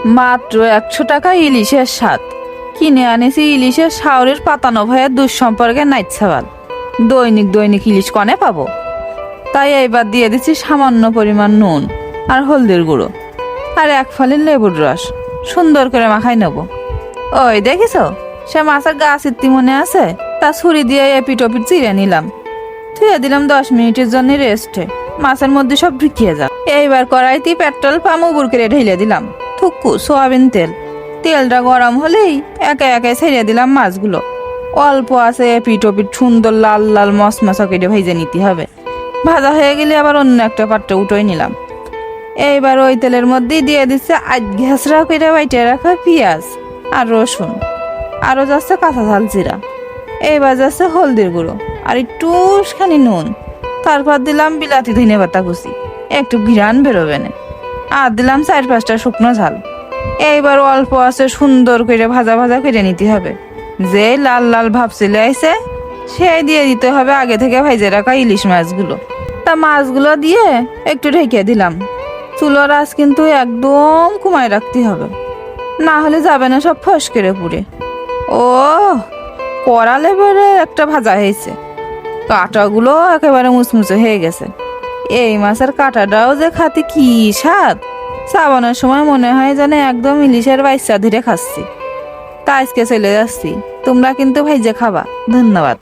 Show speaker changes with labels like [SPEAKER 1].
[SPEAKER 1] মাত্র 100 টাকা ইলিশের স্বাদ। কিনে আনেছি ইলিশের শাওরের পাতানো ভয়ে দুঃসম্পর্কে নাইচ্ছাবাল। দৈনিক দৈনিক ইলিশ কনে পাবো? তাই এইবার দিয়ে দিচ্ছি সামান্য পরিমাণ নুন আর হলদির গুঁড়ো আর 1 ফালি লেবুর রস। সুন্দর করে মাখাই নেব। ওই দেখিস, সে মাছের গা চিত্তি মনে আছে? তা ছুরি দিয়ে এপিট ওপিট চিড়ে নিলাম, থুয়ে দিলাম 10 মিনিটের জন্য রেস্টে। মাছের মধ্যে সব ঢুকিয়ে যাক। এইবার কড়াইতে পেট্রোল পাম উবুর করে ঢেলে দিলাম থুকু সোয়াবিন তেল। তেলটা গরম হলেই একে একে ছেড়ে দিলাম মাছগুলো। অল্প আছে এপিট ওপিট সুন্দর লাল লাল মশমশা করে ভেজে নিতে হবে। ভাজা হয়ে গেলে আবার অন্য একটা পাত্রে উঠোই নিলাম। এইবার ওই তেলের মধ্যেই দিয়ে দিচ্ছে ঘেঁচড়া করে বাইটে রাখা পেঁয়াজ আর রসুন, আরও যাচ্ছে কাঁচা ঝাল জিরা। এইবার যাচ্ছে হলদির গুঁড়ো আর একটুখানি নুন। তারপর দিলাম বিলাতি ধনে পাতা কুচি, একটু ঘিরান বেরোবে না। আর দিলাম 4-5টা শুকনো ঝাল। এইবার অল্প আছে সুন্দর করে ভাজা ভাজা করে নিতে হবে। যে লাল লাল ভাব চলে আইছে সেই দিয়ে দিতে হবে আগে থেকে ভেজে রাখা ইলিশ মাছগুলো। তা মাছগুলো দিয়ে একটু ঢেকে দিলাম। চুলোর আঁচ কিন্তু একদম কমায় রাখতে হবে, না হলে যাবে না সব ফস করে পুড়ে। ও কড়ালে বেড়ে একটা ভাজা হয়েছে, কাঁটাগুলো একেবারে মুচমুচে হয়ে গেছে। এই মাছের কাঁটাটাও যে খাতে কি স্বাদ! চাবানোর সময় মনে হয় যেন একদম ইলিশের বাচ্চা ধরে খাচ্ছি। তা আজকে চলে যাচ্ছি, তোমরা কিন্তু ভাইজে খাবা। ধন্যবাদ।